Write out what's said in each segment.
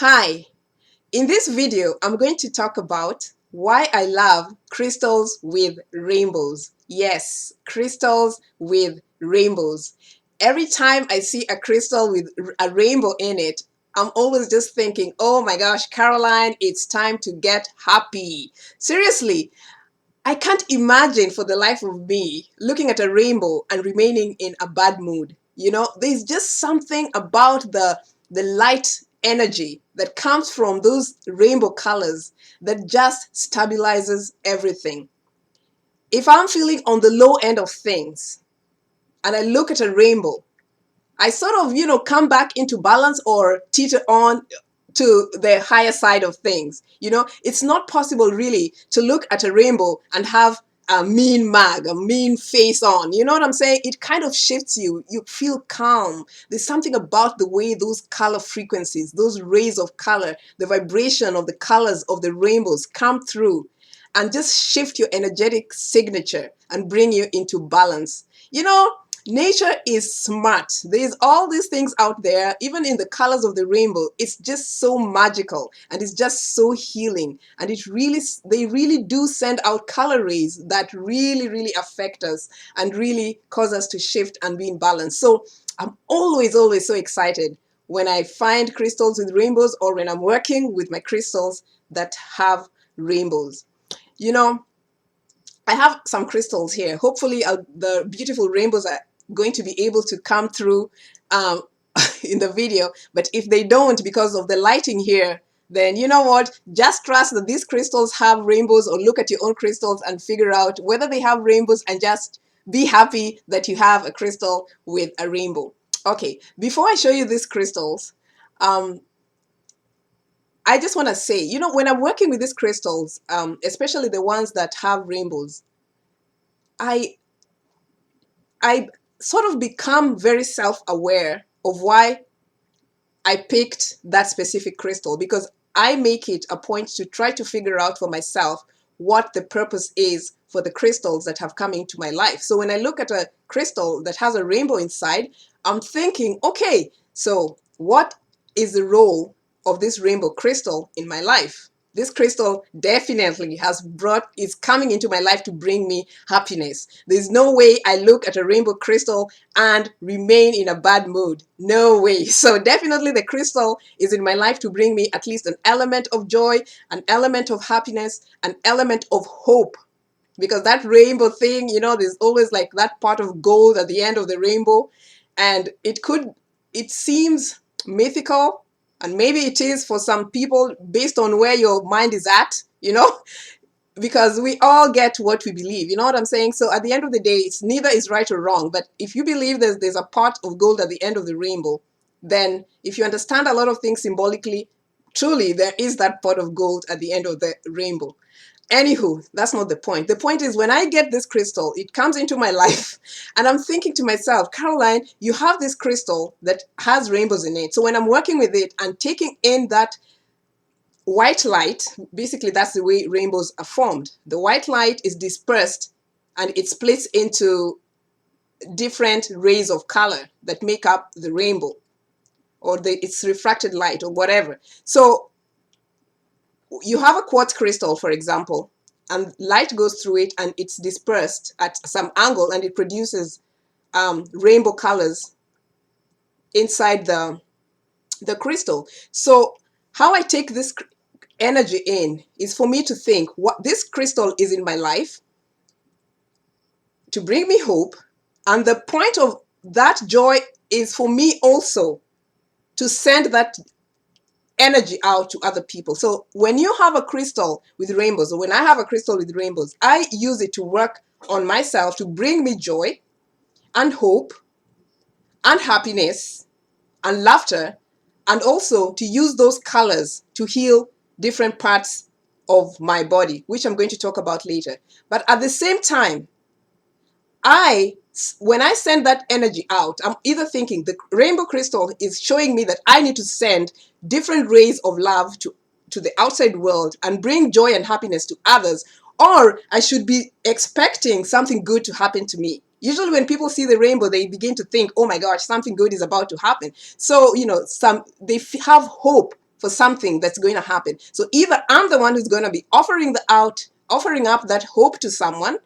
Hi, in this video, I'm going to talk about why I love crystals with rainbows. Yes, crystals with rainbows. Every time I see a crystal with a rainbow in it, I'm always just thinking, oh my gosh, Caroline, it's time to get happy. Seriously, I can't imagine for the life of me looking at a rainbow and remaining in a bad mood. There's just something about the light energy that comes from those rainbow colors that just stabilizes everything. If I'm feeling on the low end of things and I look at a rainbow, I sort of, come back into balance or teeter on to the higher side of things. It's not possible really to look at a rainbow and have a mean mug, a mean face on. You know what I'm saying? It kind of shifts you. You feel calm. There's something about the way those color frequencies, those rays of color, the vibration of the colors of the rainbows come through and just shift your energetic signature and bring you into balance. Nature is smart. There's all these things out there, even in the colors of the rainbow. It's just so magical and it's just so healing. And they really do send out color rays that really, really affect us and really cause us to shift and be in balance. So I'm always, always so excited when I find crystals with rainbows or when I'm working with my crystals that have rainbows. I have some crystals here. Hopefully the beautiful rainbows are going to be able to come through um, in the video. But if they don't, because of the lighting here, then you know what? Just trust that these crystals have rainbows, or look at your own crystals and figure out whether they have rainbows and just be happy that you have a crystal with a rainbow. Okay, before I show you these crystals, um, I just want to say, when I'm working with these crystals, especially the ones that have rainbows, I I sort of become very self-aware of why I picked that specific crystal, because I make it a point to try to figure out for myself what the purpose is for the crystals that have come into my life. So when I look at a crystal that has a rainbow inside, I'm thinking, okay, so what is the role of this rainbow crystal in my life? This crystal definitely is coming into my life to bring me happiness. There's no way I look at a rainbow crystal and remain in a bad mood. No way. So definitely the crystal is in my life to bring me at least an element of joy, an element of happiness, an element of hope. Because that rainbow thing, there's always like that pot of gold at the end of the rainbow. And it seems mythical, and maybe it is for some people based on where your mind is at, because we all get what we believe. You know what I'm saying? So at the end of the day, it's neither is right or wrong. But if you believe there's a pot of gold at the end of the rainbow, then if you understand a lot of things symbolically, truly there is that pot of gold at the end of the rainbow. Anywho, that's not the point. The point is, when I get this crystal, it comes into my life and I'm thinking to myself, Caroline, you have this crystal that has rainbows in it. So when I'm working with it and taking in that white light, basically that's the way rainbows are formed. The white light is dispersed and it splits into different rays of color that make up the rainbow, or its refracted light, or whatever. So you have a quartz crystal, for example, and light goes through it and it's dispersed at some angle and it produces rainbow colors inside the crystal. So how I take this energy in is for me to think, what this crystal is in my life to bring me hope, and the point of that joy is for me also to send that energy out to other people. So when you have a crystal with rainbows, or when I have a crystal with rainbows, I use it to work on myself to bring me joy and hope and happiness and laughter, and also to use those colors to heal different parts of my body, which I'm going to talk about later. But at the same time, when I send that energy out, I'm either thinking the rainbow crystal is showing me that I need to send different rays of love to the outside world and bring joy and happiness to others, or I should be expecting something good to happen to me. Usually when people see the rainbow, they begin to think, oh my gosh, something good is about to happen. So, they have hope for something that's going to happen. So either I'm the one who's going to be offering up that hope to someone,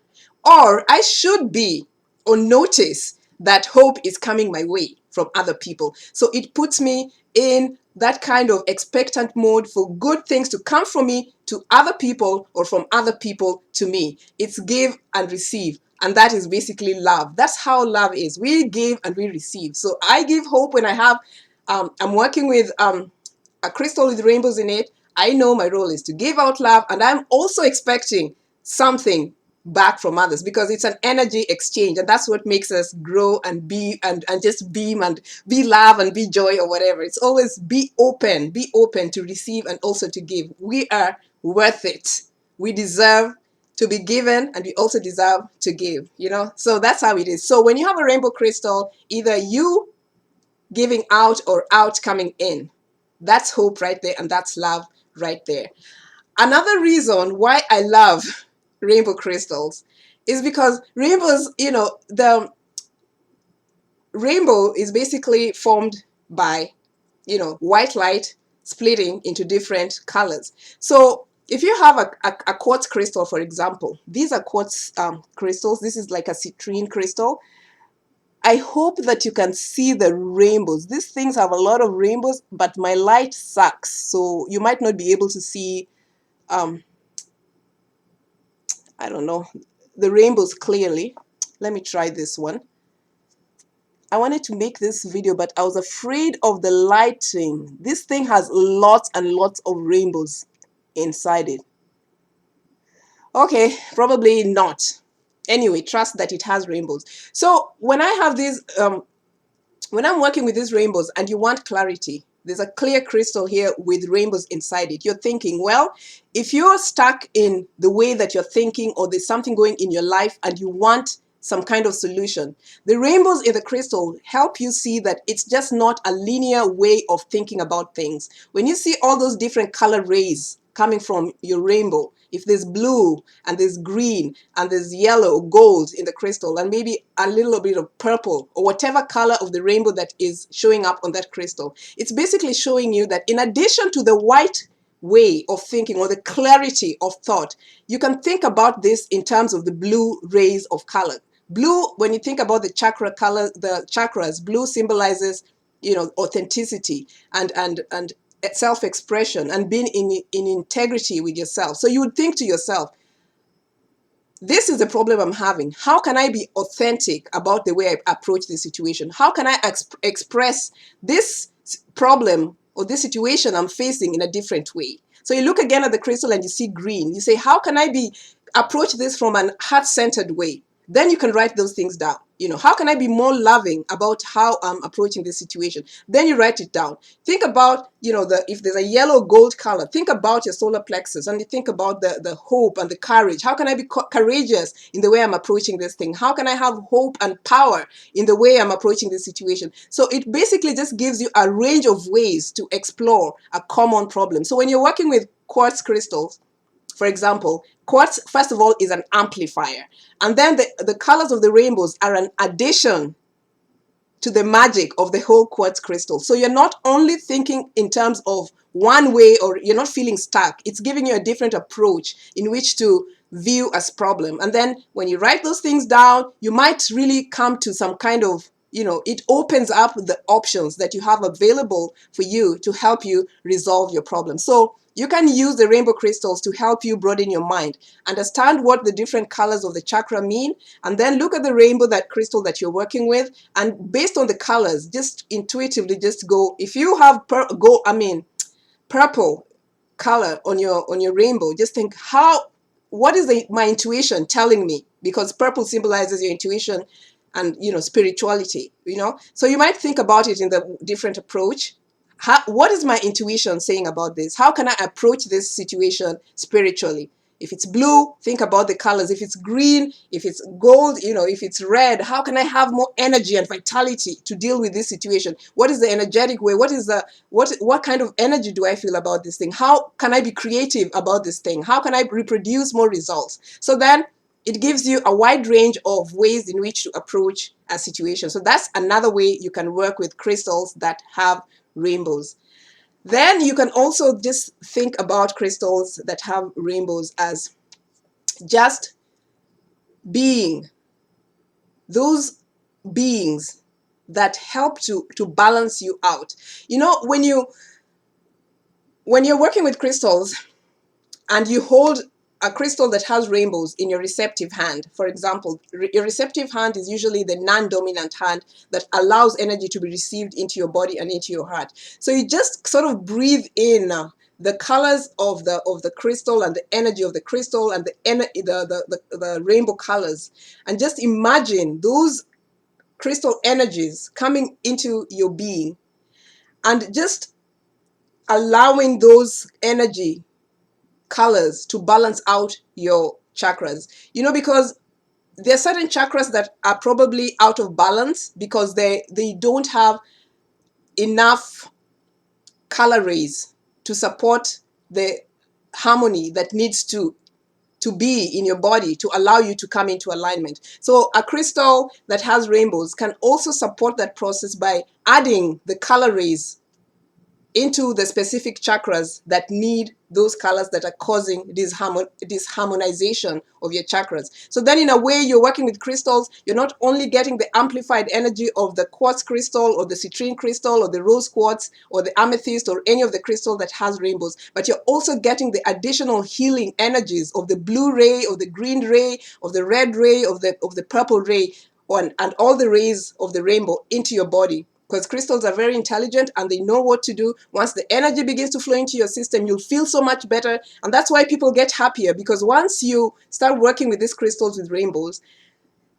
or I should be on notice that hope is coming my way from other people. So it puts me in that kind of expectant mode for good things to come from me to other people, or from other people to me. It's give and receive. And that is basically love. That's how love is. We give and we receive. So I give hope when I have, I'm working with a crystal with rainbows in it. I know my role is to give out love, and I'm also expecting something back from others, because it's an energy exchange, and that's what makes us grow and be and just beam and be love and be joy or whatever. It's always be open to receive and also to give. We are worth it. We deserve to be given, and we also deserve to give, so that's how it is. So when you have a rainbow crystal, either you giving out or out coming in, that's hope right there, and that's love right there. Another reason why I love rainbow crystals is because rainbows, the rainbow is basically formed by, white light splitting into different colors. So if you have a quartz crystal, for example, these are quartz crystals. This is like a citrine crystal. I hope that you can see the rainbows. These things have a lot of rainbows, but my light sucks, so you might not be able to see, I don't know, the rainbows clearly. Let me try this one. I wanted to make this video, but I was afraid of the lighting. This thing has lots and lots of rainbows inside it. Okay, probably not. Anyway, trust that it has rainbows. So when I have these, when I'm working with these rainbows and you want clarity, there's a clear crystal here with rainbows inside it. You're thinking, well, if you're stuck in the way that you're thinking, or there's something going in your life and you want some kind of solution, the rainbows in the crystal help you see that it's just not a linear way of thinking about things. When you see all those different color rays coming from your rainbow, if there's blue and there's green and there's yellow or gold in the crystal, and maybe a little bit of purple or whatever color of the rainbow that is showing up on that crystal, it's basically showing you that in addition to the white way of thinking or the clarity of thought, you can think about this in terms of the blue rays of color. Blue, when you think about the chakra color, the chakras, blue symbolizes, authenticity and self-expression and being in integrity with yourself. So you would think to yourself, this is the problem I'm having. How can I be authentic about the way I approach this situation? How can I express this problem or this situation I'm facing in a different way? So you look again at the crystal and you see green. You say, how can I approach this from an heart-centered way? Then you can write those things down. How can I be more loving about how I'm approaching this situation? Then you write it down. Think about, if there's a yellow gold color, think about your solar plexus, and you think about the hope and the courage. How can I be courageous in the way I'm approaching this thing? How can I have hope and power in the way I'm approaching this situation? So it basically just gives you a range of ways to explore a common problem. So when you're working with quartz crystals, for example, quartz, first of all, is an amplifier. And then the colors of the rainbows are an addition to the magic of the whole quartz crystal. So you're not only thinking in terms of one way, or you're not feeling stuck. It's giving you a different approach in which to view as problem. And then when you write those things down, you might really come to some kind of, it opens up the options that you have available for you to help you resolve your problem. So you can use the rainbow crystals to help you broaden your mind, understand what the different colors of the chakra mean, and then look at the rainbow, that crystal that you're working with, and based on the colors, just intuitively just go, if you have purple color on your rainbow, just think, what is my intuition telling me? Because purple symbolizes your intuition and spirituality, so you might think about it in the different approach. What is my intuition saying about this? How can I approach this situation spiritually? If it's blue, think about the colors. If it's green, if it's gold, if it's red, how can I have more energy and vitality to deal with this situation? What is the energetic way? What kind of energy do I feel about this thing? How can I be creative about this thing? How can I reproduce more results? So then it gives you a wide range of ways in which to approach a situation. So that's another way you can work with crystals that have rainbows. Then you can also just think about crystals that have rainbows as just being those beings that help to balance you out. You know, when you're working with crystals and you hold a crystal that has rainbows in your receptive hand, for example, your receptive hand is usually the non-dominant hand that allows energy to be received into your body and into your heart. So you just sort of breathe in the colors of the crystal and the energy of the crystal and the rainbow colors, and just imagine those crystal energies coming into your being and just allowing those energy colors to balance out your chakras. You know, because there are certain chakras that are probably out of balance because they don't have enough color rays to support the harmony that needs to be in your body to allow you to come into alignment. So a crystal that has rainbows can also support that process by adding the color rays into the specific chakras that need those colors that are causing this harmonization of your chakras. So then in a way, you're working with crystals. You're not only getting the amplified energy of the quartz crystal or the citrine crystal or the rose quartz or the amethyst or any of the crystal that has rainbows, but you're also getting the additional healing energies of the blue ray, of the green ray, of the red ray, of the purple ray, and all the rays of the rainbow into your body, because crystals are very intelligent and they know what to do. Once the energy begins to flow into your system, you'll feel so much better. And that's why people get happier, because once you start working with these crystals with rainbows,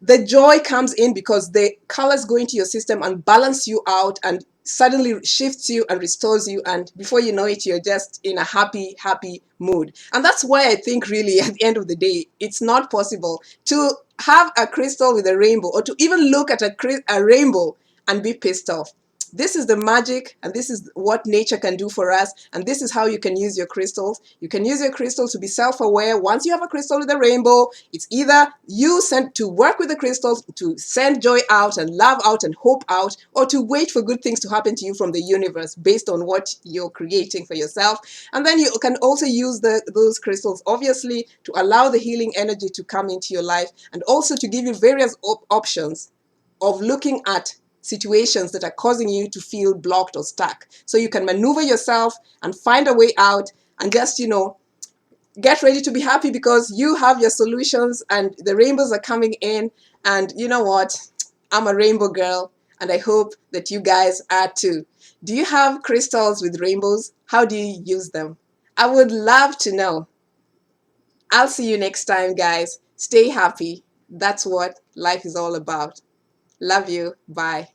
the joy comes in because the colors go into your system and balance you out and suddenly shifts you and restores you, and before you know it, you're just in a happy mood. And that's why I think really at the end of the day, it's not possible to have a crystal with a rainbow or to even look at a rainbow and be pissed off. This is the magic, and this is what nature can do for us, and this is how you can use your crystals. You can use your crystals to be self-aware. Once you have a crystal with a rainbow, it's either you send to work with the crystals to send joy out and love out and hope out, or to wait for good things to happen to you from the universe based on what you're creating for yourself. And then you can also use those crystals, obviously, to allow the healing energy to come into your life, and also to give you various options of looking at situations that are causing you to feel blocked or stuck. So you can maneuver yourself and find a way out, and just, get ready to be happy because you have your solutions and the rainbows are coming in. And you know what? I'm a rainbow girl, and I hope that you guys are too. Do you have crystals with rainbows? How do you use them? I would love to know. I'll see you next time, guys. Stay happy. That's what life is all about. Love you. Bye.